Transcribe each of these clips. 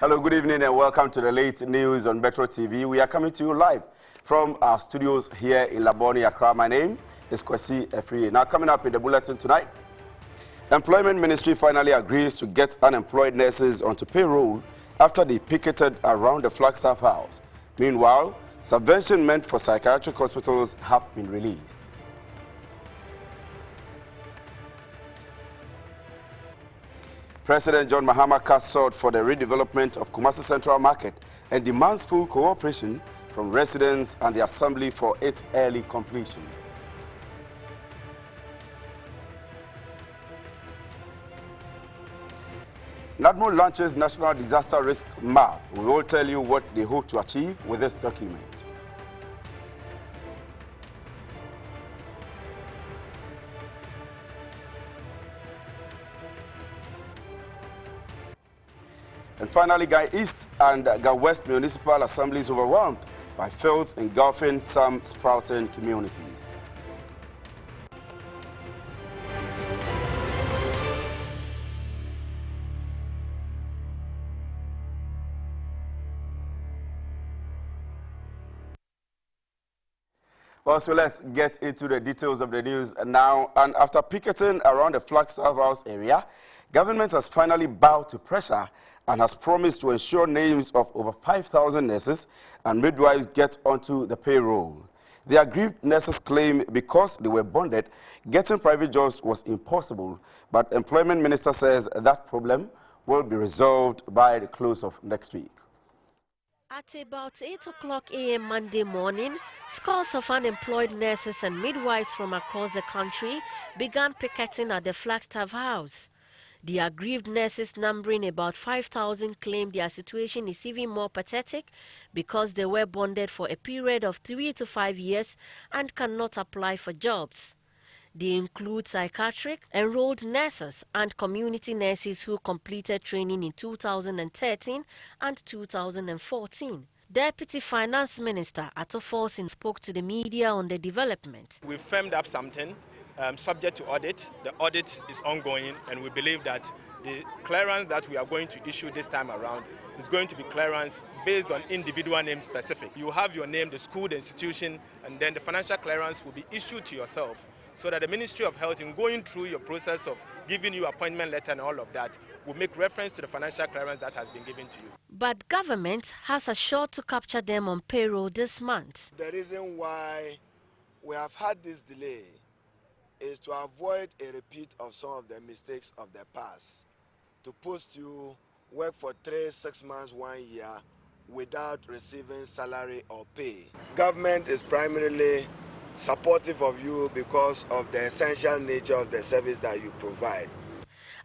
Hello, good evening and welcome to the late news on Metro TV. We are coming to you live from our studios here in Laboni, Accra. My name is KWASI Afriyie. Now coming up in the bulletin tonight, Employment Ministry finally agrees to get unemployed nurses onto payroll after they picketed around the Flagstaff House. Meanwhile, subvention meant for psychiatric hospitals have been released. President John Mahama cast sword for the redevelopment of KWASI Central Market and demands full cooperation from residents and the Assembly for its early completion. NEWSMON launches National Disaster Risk Map. We will tell you what they hope to achieve with this document. And finally, Ghana East and Ghana West municipal assemblies overwhelmed by filth engulfing some sprouting communities. Well, so let's get into the details of the news now. And after picketing around the Flagstaff House area, government has finally bowed to pressure and has promised to ensure names of over 5,000 nurses and midwives get onto the payroll. The aggrieved nurses claim because they were bonded, getting private jobs was impossible, but Employment Minister says that problem will be resolved by the close of next week. At about 8 o'clock a.m. Monday morning, scores of unemployed nurses and midwives from across the country began picketing at the Flagstaff House. The aggrieved nurses, numbering about 5,000, claim their situation is even more pathetic because they were bonded for a period of 3 to 5 years and cannot apply for jobs. They include psychiatric, enrolled nurses and community nurses who completed training in 2013 and 2014. Deputy Finance Minister Ato Forson spoke to the media on the development. We firmed up something subject to audit. The audit is ongoing, and we believe that the clearance that we are going to issue this time around is going to be clearance based on individual name specific. You have your name, the school, the institution, and then the financial clearance will be issued to yourself, so that the Ministry of Health, in going through your process of giving you appointment letter and all of that, will make reference to the financial clearance that has been given to you. But government has assured to capture them on payroll this month. The reason why we have had this delay is to avoid a repeat of some of the mistakes of the past. To post you, work for 3, 6 months, 1 year without receiving salary or pay. Government is primarily supportive of you because of the essential nature of the service that you provide.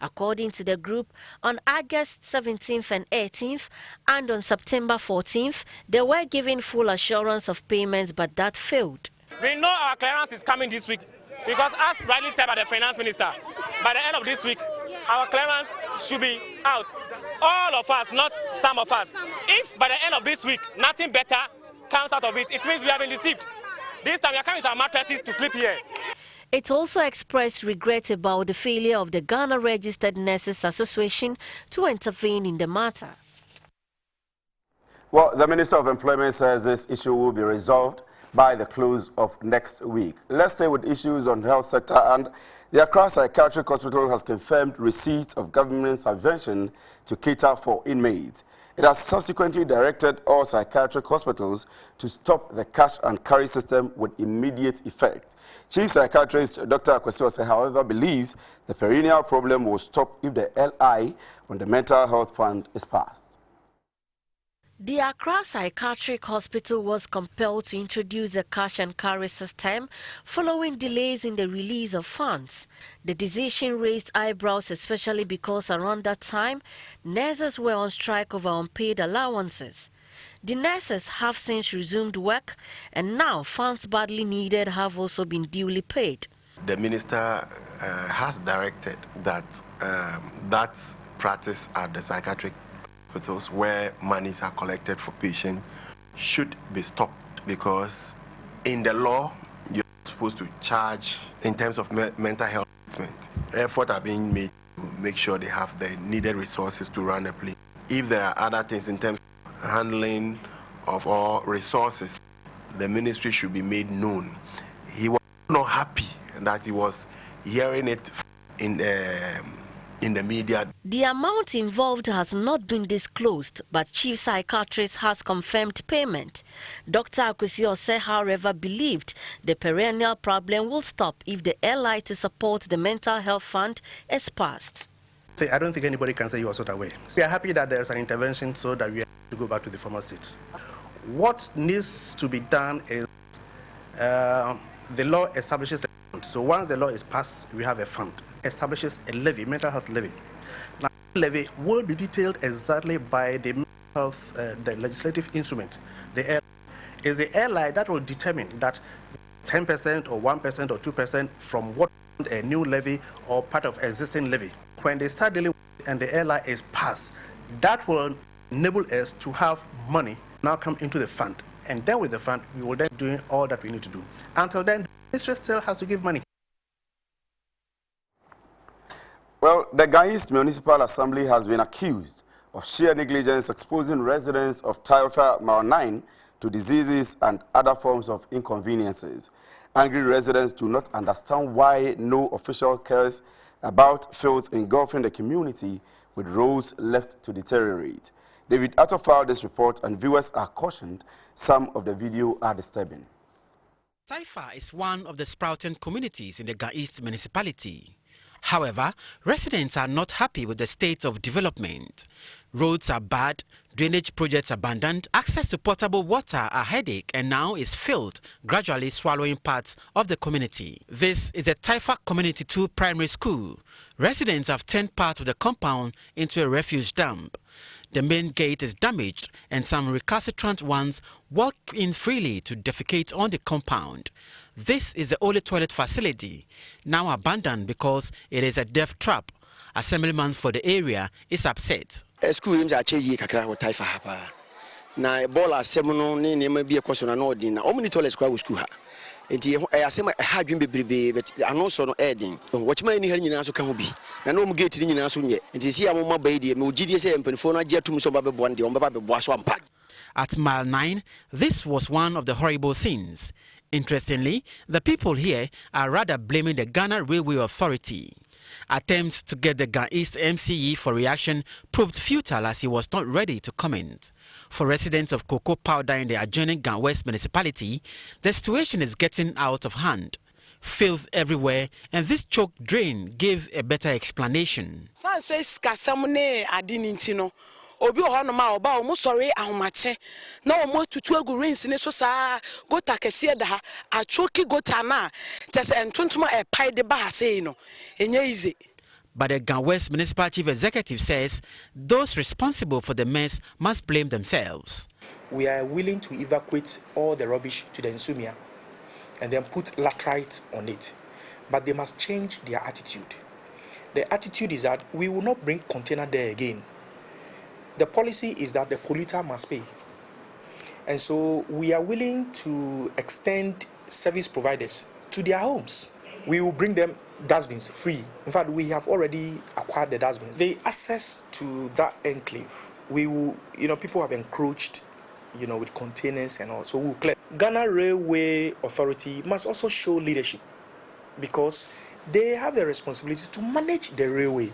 According to the group, on August 17th and 18th and on September 14th, they were given full assurance of payments, but that failed. We know our clearance is coming this week because, as rightly said by the Finance Minister, by the end of this week, our clearance should be out. All of us, not some of us. If by the end of this week, nothing better comes out of it, it means we haven't received. This time we are coming with our mattresses to sleep here. It also expressed regret about the failure of the Ghana Registered Nurses Association to intervene in the matter. Well, the Minister of Employment says this issue will be resolved by the close of next week. Let's stay with issues on the health sector, and the Accra Psychiatric Hospital has confirmed receipt of government subvention to cater for inmates. It has subsequently directed all psychiatric hospitals to stop the cash and carry system with immediate effect. Chief Psychiatrist Dr. Kwasi, however, believes the perennial problem will stop if the LI on the Mental Health Fund is passed. The Accra Psychiatric Hospital was compelled to introduce a cash and carry system following delays in the release of funds. The decision raised eyebrows, especially because around that time, nurses were on strike over unpaid allowances. The nurses have since resumed work, and now funds badly needed have also been duly paid. The minister has directed that that practice at the psychiatric hospitals where monies are collected for patients should be stopped, because in the law you're supposed to charge in terms of mental health treatment. Efforts are being made to make sure they have the needed resources to run a place. if there are other things in terms of handling of all resources, the ministry should be made known. He was not happy that he was hearing it in the media. The amount involved has not been disclosed, but Chief Psychiatrist has confirmed payment. Dr. Afriyie said, however, believed the perennial problem will stop if the airline to support the mental health fund is passed. I don't think anybody can say you are sort of way. We are happy that there is an intervention so that we are to go back to the former state. What needs to be done is the law establishes a fund. So once the law is passed, we have a fund. Establishes a levy, mental health levy. Now, the levy will be detailed exactly by the mental health, the legislative instrument. The airline is the airline that will determine that 10% or 1% or 2% from what a new levy or part of existing levy. When they start dealing with it and the airline is passed, that will enable us to have money now come into the fund. And then with the fund, we will then do all that we need to do. Until then, the ministry still has to give money. Well, the Ghanese Municipal Assembly has been accused of sheer negligence exposing residents of Taifa Mile 9 to diseases and other forms of inconveniences. Angry residents do not understand why no official cares about filth engulfing the community, with roads left to deteriorate. David Atto filed this report, and viewers are cautioned some of the video are disturbing. Taifa is one of the sprouting communities in the Ghanese municipality. However, residents are not happy with the state of development. Roads are bad, drainage projects abandoned, access to potable water a headache, and now is filled, gradually swallowing parts of the community. This is the Taifa Community 2 Primary School. Residents have turned part of the compound into a refuse dump. The main gate is damaged, and some recalcitrant ones walk in freely to defecate on the compound. This is the only toilet facility, now abandoned because it is a death trap. Assemblyman for the area is upset. School is actually kakra with Taifa hapa. Na bola semono ni nema bi ekosona na odin na omni toilet kwa school ha. Enti asema ha dwun bebrebe but anoso no edin. Watchman ni ha nyina so ka ho bi. Na no mu gate ni nyina so nye. Enti si amoma bai de me ogidie se empanifo no age atum so ba bebo ande on ba bebo so ampa. At Mile 9, this was one of the horrible scenes. Interestingly, the people here are rather blaming the Ghana Railway Authority. Attempts to get the Ghanese MCE for reaction proved futile as he was not ready to comment. For residents of Cocoa Powder in the adjoining Gan West municipality, the situation is getting out of hand. Filth everywhere, and this choked drain gave a better explanation. Obi ohano ma oba omo sori ahomache na omo tutu egu rains ne so saa gota kese da ha achoki gota na tese entontoma e pai de ba ha sei no enye easy. But the Gan West Municipal Chief Executive says those responsible for the mess must blame themselves. We are willing to evacuate all the rubbish to the Nsumia and then put laterite on it, but they must change their attitude. The attitude is that we will not bring container there again. The policy is that the polluter must pay. And so we are willing to extend service providers to their homes. We will bring them dustbins free. In fact, we have already acquired the dustbins. The access to that enclave, we will, people have encroached, with containers and all. So we'll clear. Ghana Railway Authority must also show leadership because they have a responsibility to manage the railway.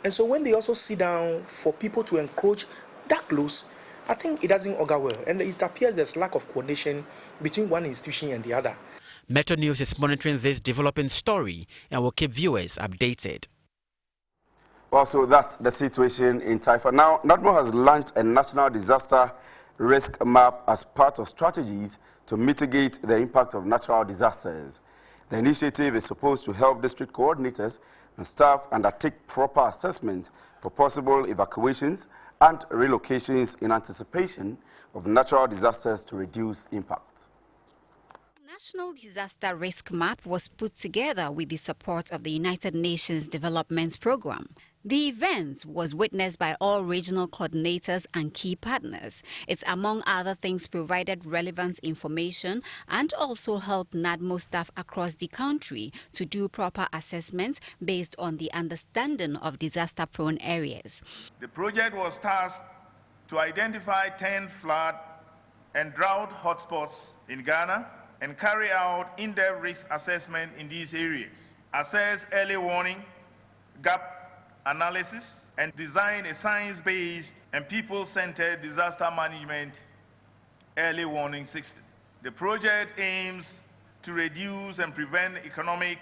And so when they also sit down for people to encroach that close, I think it doesn't augur well. And it appears there's lack of coordination between one institution and the other. Metro News is monitoring this developing story and will keep viewers updated. Also, that's the situation in Taifa. Now, NEWSMON has launched a national disaster risk map as part of strategies to mitigate the impact of natural disasters. The initiative is supposed to help district coordinators and staff undertake proper assessment for possible evacuations and relocations in anticipation of natural disasters to reduce impact. National Disaster Risk Map was put together with the support of the United Nations Development Program. The event was witnessed by all regional coordinators and key partners. It, among other things, provided relevant information and also helped NADMO staff across the country to do proper assessments based on the understanding of disaster-prone areas. The project was tasked to identify 10 flood and drought hotspots in Ghana and carry out in-depth risk assessment in these areas, assess early warning, gap analysis, and design a science-based and people-centered disaster management early warning system. The project aims to reduce and prevent economic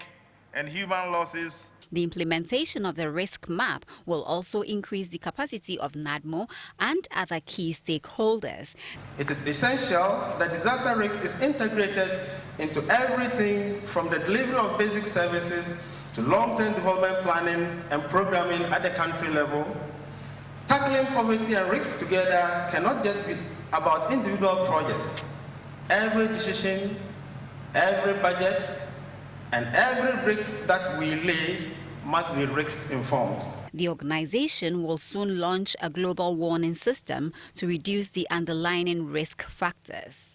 and human losses. The implementation of the risk map will also increase the capacity of NADMO and other key stakeholders. It is essential that disaster risk is integrated into everything from the delivery of basic services to long-term development planning and programming at the country level. Tackling poverty and risk together cannot just be about individual projects. Every decision, every budget, and every brick that we lay must be risk-informed. The organization will soon launch a global warning system to reduce the underlying risk factors.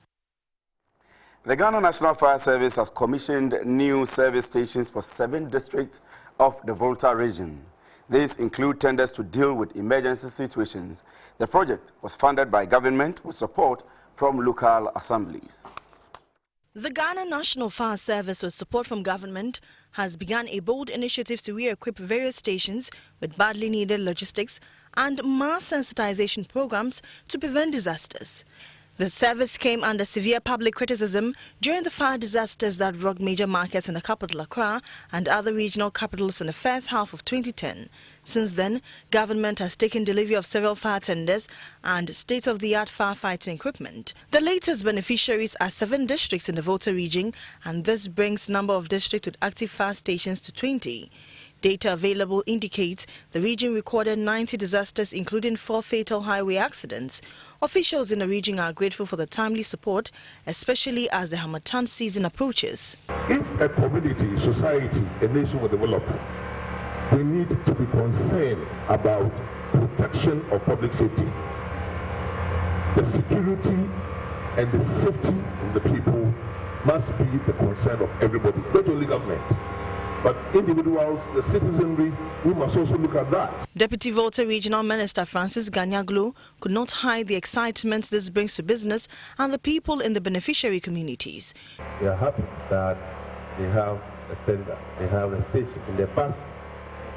The Ghana National Fire Service has commissioned new service stations for 7 districts of the Volta region. These include tenders to deal with emergency situations. The project was funded by government with support from local assemblies. The Ghana National Fire Service, with support from government, has begun a bold initiative to re-equip various stations with badly needed logistics and mass sensitization programs to prevent disasters. The service came under severe public criticism during the fire disasters that rocked major markets in the capital Accra and other regional capitals in the first half of 2010. Since then, government has taken delivery of several fire tenders and state-of-the-art firefighting equipment. The latest beneficiaries are 7 districts in the Volta region, and this brings number of districts with active fire stations to 20. Data available indicates the region recorded 90 disasters, including 4 fatal highway accidents. Officials in the region are grateful for the timely support, especially as the Harmattan season approaches. If a community, society, a nation will develop, we need to be concerned about protection of public safety. The security and the safety of the people must be the concern of everybody, not only government. But individuals, the citizenry, we must also look at that. Deputy Volta Regional Minister Francis Ganyaglo could not hide the excitement this brings to business and the people in the beneficiary communities. We are happy that they have a tender, they have a station. In the past,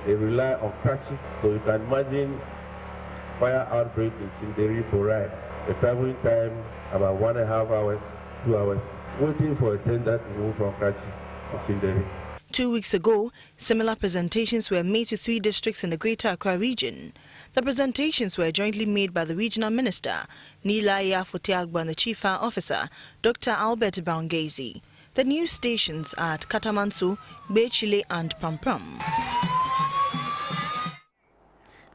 they rely on crashing, so you can imagine fire outbreak in Chinderi Borai. The traveling time about 1.5 hours, 2 hours, waiting for a tender to move from Krachi to Chinderi. 2 weeks ago, similar presentations were made to 3 districts in the Greater Accra region. The presentations were jointly made by the Regional Minister, Nilaya Fotiagbo, and the Chief Fire Officer, Dr. Albert Baungezi. The new stations are at Katamanso, Bechile, and Pampram.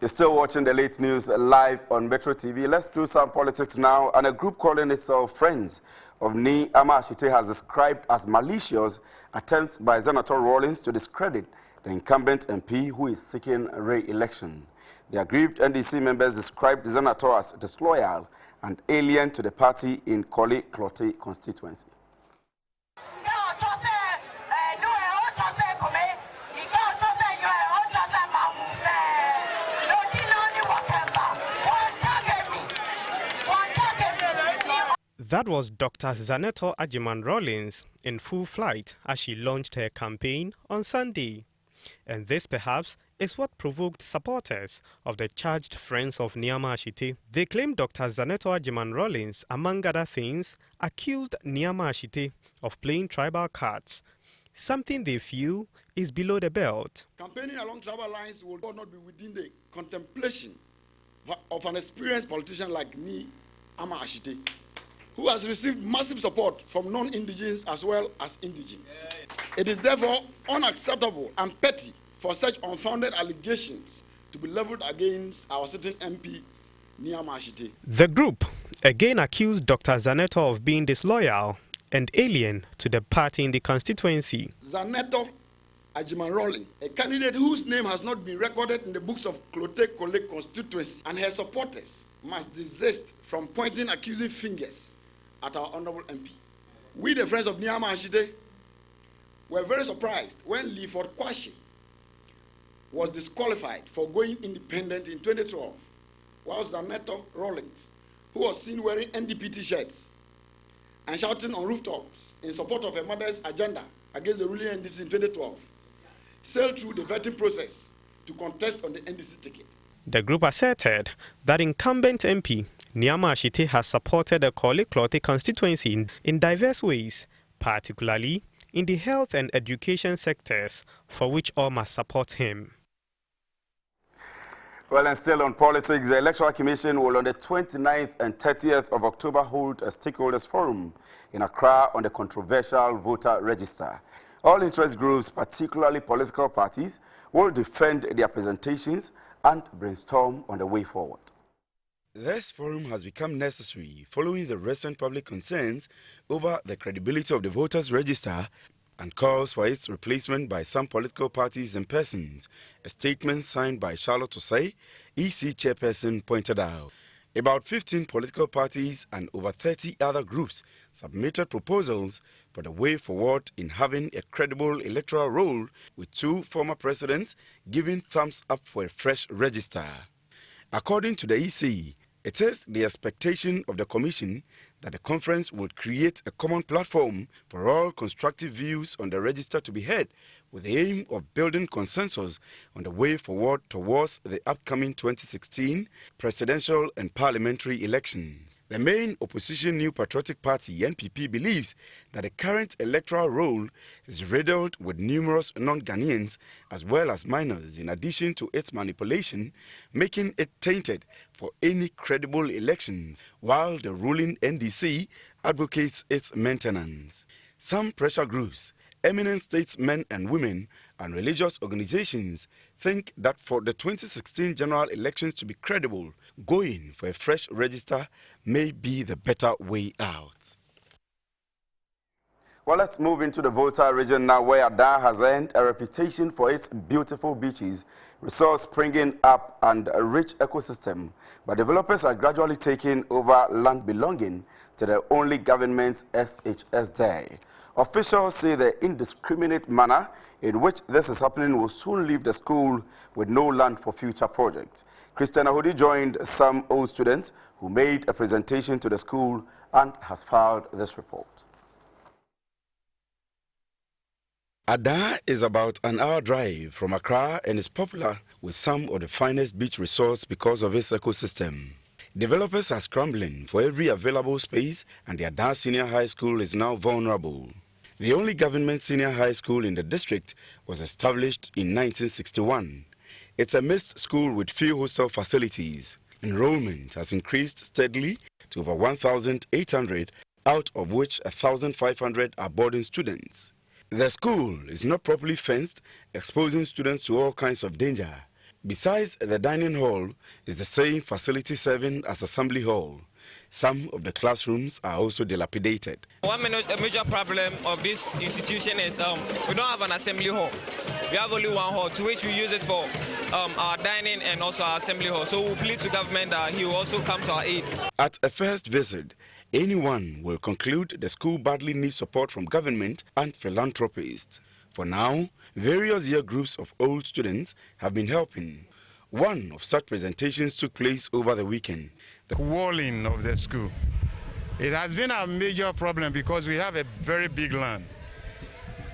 You're still watching the late news live on Metro TV. Let's do some politics now. And a group calling itself Friends of Ashite has described as malicious attempts by Senator Rawlings to discredit the incumbent MP who is seeking re-election. The aggrieved NDC members described the senator as disloyal and alien to the party in Koli Klote constituency. That was Dr. Zaneto Ajiman Rawlings in full flight as she launched her campaign on Sunday. And this perhaps is what provoked supporters of the charged Friends of Ashite. They claim Dr. Zaneto Ajiman Rawlings, among other things, accused Ashite of playing tribal cards, something they feel is below the belt. Campaigning along tribal lines will not be within the contemplation of an experienced politician like Ashite, who has received massive support from non-indigenous as well as indigenous. It is therefore unacceptable and petty for such unfounded allegations to be leveled against our sitting MP, Ashite. The group again accused Dr. Zaneto of being disloyal and alien to the party in the constituency. Zaneto Ajiman Rawlings, a candidate whose name has not been recorded in the books of Klote Kole constituency, and her supporters must desist from pointing accusing fingers at our honorable MP. We, the friends of Nyama Ashide, were very surprised when Leaford Kwashi was disqualified for going independent in 2012, while Zaneto Rawlings, who was seen wearing NDP t-shirts and shouting on rooftops in support of her mother's agenda against the ruling NDC in 2012, sailed through the vetting process to contest on the NDC ticket. The group asserted that incumbent MP Nyama Ashite has supported the Korle Klote constituency in diverse ways, particularly in the health and education sectors, for which all must support him. Well, and still on politics, the Electoral Commission will on the 29th and 30th of October hold a stakeholders forum in Accra on the controversial voter register. All interest groups, particularly political parties, will defend their presentations and brainstorm on the way forward. This forum has become necessary following the recent public concerns over the credibility of the voters register and calls for its replacement by some political parties and persons. A statement signed by Charlotte Osei, EC chairperson, pointed out. About 15 political parties and over 30 other groups submitted proposals for the way forward in having a credible electoral roll, with 2 former presidents giving thumbs up for a fresh register. According to the EC, it is the expectation of the Commission that the conference will create a common platform for all constructive views on the register to be heard, with the aim of building consensus on the way forward towards the upcoming 2016 presidential and parliamentary elections. The main opposition New Patriotic Party, NPP, believes that the current electoral roll is riddled with numerous non-Ghanaians as well as minors, in addition to its manipulation, making it tainted for any credible elections, while the ruling NDC advocates its maintenance. Some pressure groups, eminent statesmen and women, and religious organizations think that for the 2016 general elections to be credible, going for a fresh register may be the better way out. Well, let's move into the Volta region now, where Ada has earned a reputation for its beautiful beaches, resource springing up, and a rich ecosystem. But developers are gradually taking over land belonging to the only government SHS there. Officials say the indiscriminate manner in which this is happening will soon leave the school with no land for future projects. Christian Ahudi joined some old students who made a presentation to the school and has filed this report. Ada is about an hour drive from Accra and is popular with some of the finest beach resorts because of its ecosystem. Developers are scrambling for every available space, and the Ada Senior High School is now vulnerable. The only government senior high school in the district was established in 1961. It's a mixed school with few hostel facilities. Enrollment has increased steadily to over 1,800, out of which 1,500 are boarding students. The school is not properly fenced, exposing students to all kinds of danger. Besides the dining hall is the same facility serving as assembly hall. Some of the classrooms are also dilapidated. One major problem of this institution is we don't have an assembly hall. We have only one hall, to which we use it for our dining and also our assembly hall. So we plead to government that he will also come to our aid. At a first visit, anyone will conclude the school badly needs support from government and philanthropists. For now, various year groups of old students have been helping. One of such presentations took place over the weekend. The walling of the school. It has been a major problem because we have a very big land.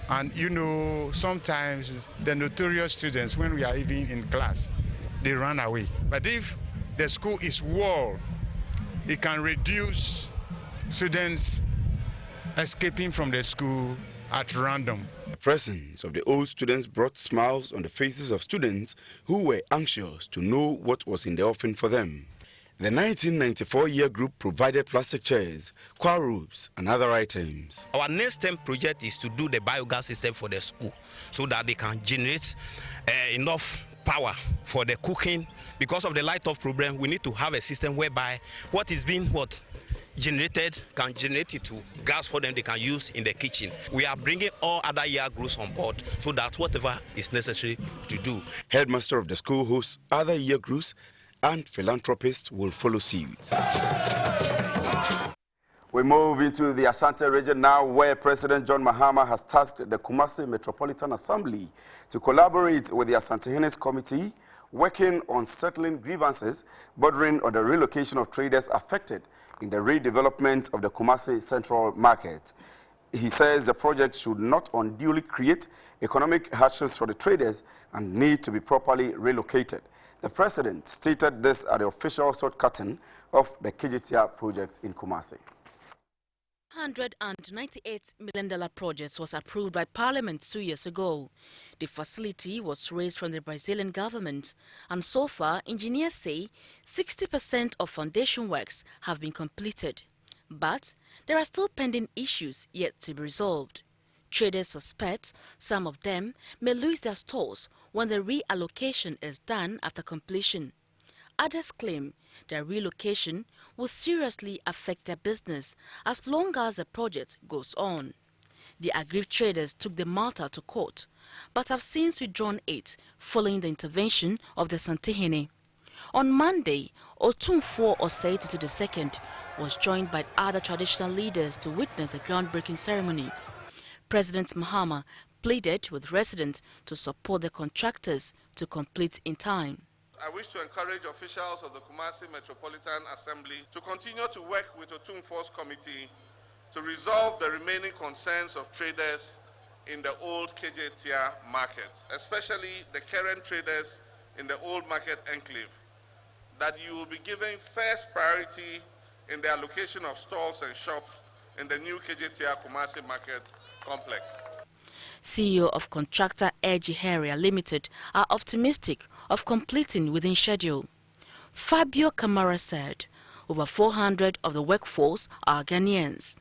And you know, sometimes the notorious students, when we are even in class, they run away. But if the school is walled, it can reduce students escaping from the school at random. The presence of the old students brought smiles on the faces of students who were anxious to know what was in the offing for them. The 1994 year group provided plastic chairs, choir robes, and other items. Our next term project is to do the biogas system for the school so that they can generate enough power for the cooking. Because of the light off problem, we need to have a system whereby what is being can generate it to gas for them they can use in the kitchen. We are bringing all other year groups on board so that whatever is necessary to do. Headmaster of the school hosts other year groups and philanthropists will follow suit. We move into the Ashanti region now, where President John Mahama has tasked the KWASI Metropolitan Assembly to collaborate with the Asantehene Committee, working on settling grievances bordering on the relocation of traders affected in the redevelopment of the KWASI Central Market. He says the project should not unduly create economic hardships for the traders and need to be properly relocated. The president stated this at the official short-cutting of the KGTR project in Kumasi. $198 million project was approved by Parliament 2 years ago. The facility was raised from the Brazilian government, and so far, engineers say 60% of foundation works have been completed. But there are still pending issues yet to be resolved. Traders suspect some of them may lose their stalls when the reallocation is done after completion. Others claim their relocation will seriously affect their business as long as the project goes on. The aggrieved traders took the matter to court, but have since withdrawn it following the intervention of the Asantehene. On Monday, Otumfuo Osei II was joined by other traditional leaders to witness a groundbreaking ceremony. President Mahama pleaded with residents to support the contractors to complete in time. I wish to encourage officials of the KWASI Metropolitan Assembly to continue to work with the Otumfuo's committee to resolve the remaining concerns of traders in the old KJTR market, especially the current traders in the old market enclave, that you will be giving first priority in the allocation of stalls and shops in the new KJTR KWASI market complex. CEO of contractor Ejiheria Limited are optimistic of completing within schedule. Fabio Camara said over 400 of the workforce are Ghanaians.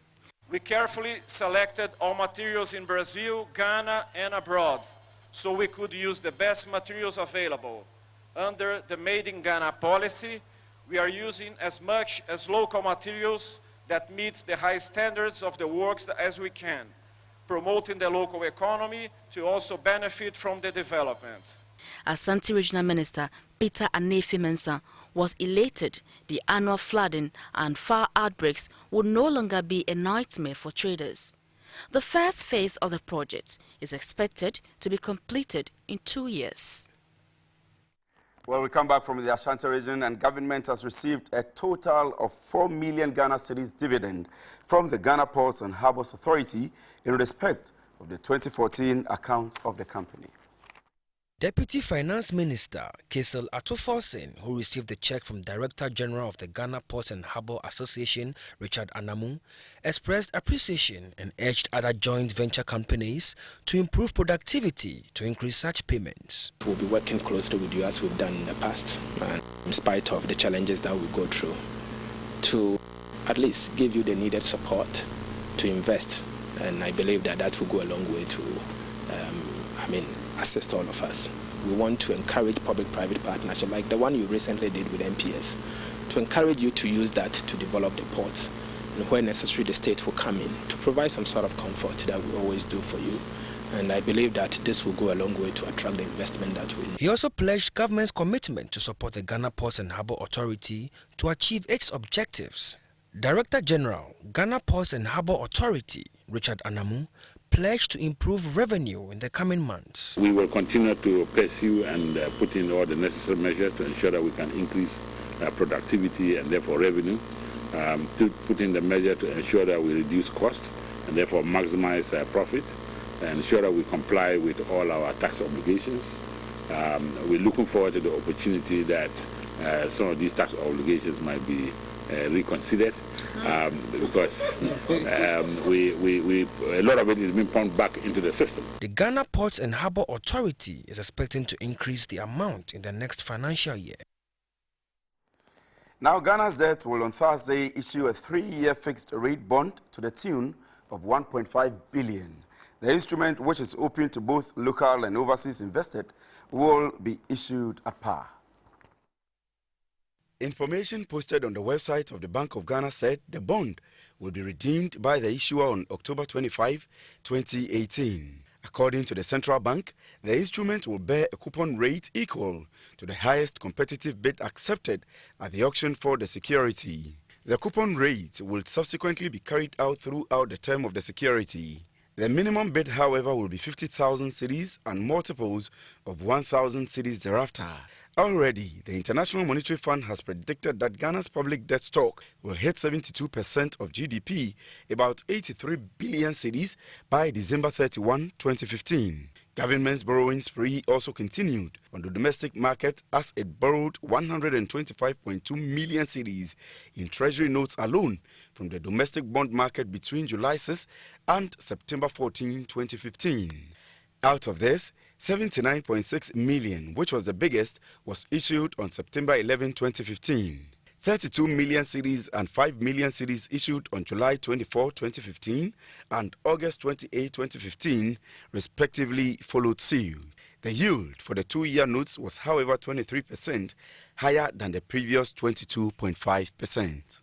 We carefully selected all materials in Brazil, Ghana, and abroad, so we could use the best materials available. Under the Made in Ghana policy, we are using as much as local materials that meets the high standards of the works as we can, promoting the local economy to also benefit from the development. Asante Regional Minister Peter Anefi Mensah was elated the annual flooding and fire outbreaks would no longer be a nightmare for traders. The first phase of the project is expected to be completed in 2 years. Well, we come back from the Ashanti region, and government has received a total of 4 million Ghana cedis dividend from the Ghana Ports and Harbours Authority in respect of the 2014 accounts of the company. Deputy Finance Minister Kesel Atoforsen, who received the check from Director General of the Ghana Ports and Harbour Association, Richard Anamu, expressed appreciation and urged other joint venture companies to improve productivity to increase such payments. We'll be working closely with you as we've done in the past, and in spite of the challenges that we go through, to at least give you the needed support to invest. And I believe that that will go a long way to, assist all of us. We want to encourage public-private partnership like the one you recently did with MPS, to encourage you to use that to develop the ports, and where necessary the state will come in to provide some sort of comfort that we always do for you. And I believe that this will go a long way to attract the investment that we need. He also pledged government's commitment to support the Ghana Ports and Harbour Authority to achieve its objectives. Director General, Ghana Ports and Harbour Authority, Richard Anamu, pledged to improve revenue in the coming months. We will continue to pursue and put in all the necessary measures to ensure that we can increase productivity and therefore revenue, to put in the measure to ensure that we reduce costs and therefore maximize profit, and ensure that we comply with all our tax obligations. We're looking forward to the opportunity that some of these tax obligations might be reconsidered, because a lot of it is being pumped back into the system. The Ghana Ports and Harbour Authority is expecting to increase the amount in the next financial year. Now, Ghana's debt will on Thursday issue a 3-year fixed rate bond to the tune of 1.5 billion. The instrument, which is open to both local and overseas investors, will be issued at par. Information posted on the website of the Bank of Ghana said the bond will be redeemed by the issuer on October 25, 2018. According to the central bank, the instrument will bear a coupon rate equal to the highest competitive bid accepted at the auction for the security. The coupon rate will subsequently be carried out throughout the term of the security. The minimum bid, however, will be 50,000 cedis and multiples of 1,000 cedis thereafter. Already, the International Monetary Fund has predicted that Ghana's public debt stock will hit 72% of GDP, about 83 billion cedis, by December 31, 2015. Government's borrowing spree also continued on the domestic market as it borrowed 125.2 million cedis in treasury notes alone from the domestic bond market between July 6 and September 14, 2015. Out of this, 79.6 million, which was the biggest, was issued on September 11, 2015. 32 million cedis and 5 million cedis issued on July 24, 2015 and August 28, 2015, respectively, followed suit. The yield for the 2-year notes was, however, 23%, higher than the previous 22.5%.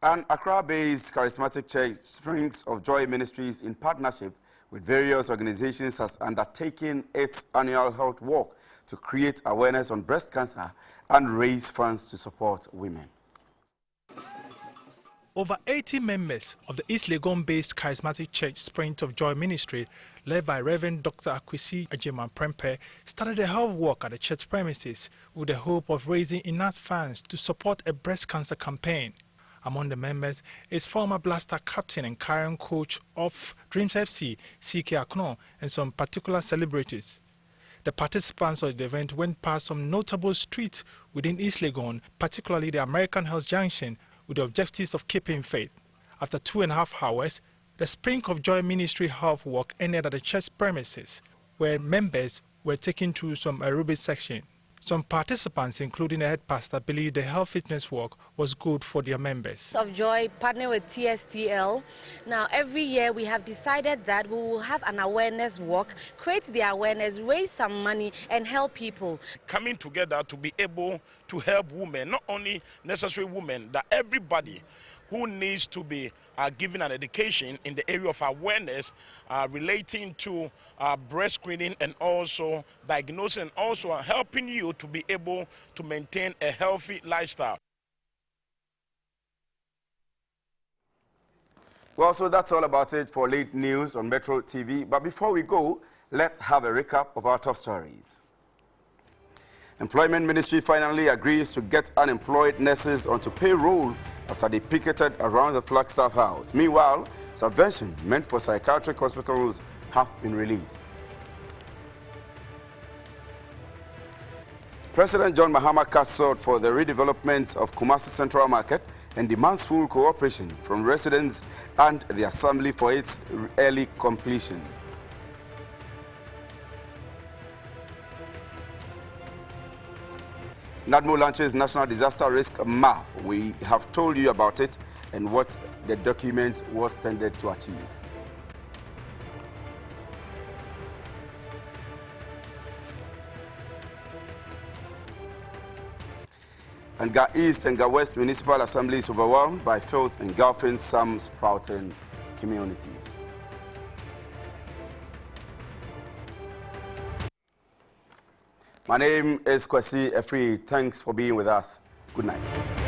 An Accra-based charismatic church, Springs of Joy Ministries, in partnership with various organizations, has undertaken its annual health walk to create awareness on breast cancer and raise funds to support women. Over 80 members of the East Legon-based charismatic church Springs of Joy Ministry, led by Reverend Dr. Akwesi Agyemang-Prempeh, started a health walk at the church premises with the hope of raising enough funds to support a breast cancer campaign. Among the members is former Blaster captain and current coach of Dreams FC, C.K. Akno, and some particular celebrities. The participants of the event went past some notable streets within East Legon, particularly the American Health Junction, with the objectives of keeping faith. After 2.5 hours, the Spring of Joy Ministry Health Walk ended at the church premises, where members were taken to some aerobic section. Some participants, including the head pastor, believe the health fitness walk was good for their members. Of Joy partner with TSTL. Now, every year we have decided that we will have an awareness walk, create the awareness, raise some money, and help people. Coming together to be able to help women, not only necessary women, that everybody who needs to be given an education in the area of awareness relating to breast screening and also diagnosis, and also helping you to be able to maintain a healthy lifestyle. Well, so that's all about it for late news on Metro TV. But before we go, let's have a recap of our top stories. Employment Ministry finally agrees to get unemployed nurses onto payroll after they picketed around the Flagstaff House. Meanwhile, subvention meant for psychiatric hospitals have been released. President John Mahama cast sought for the redevelopment of KWASI Central Market and demands full cooperation from residents and the Assembly for its early completion. NADMO launches National Disaster Risk Map. We have told you about it and what the document was intended to achieve. And Ga East and Ga West Municipal Assembly is overwhelmed by filth engulfing some sprouting communities. My name is Afriyie. Thanks for being with us. Good night.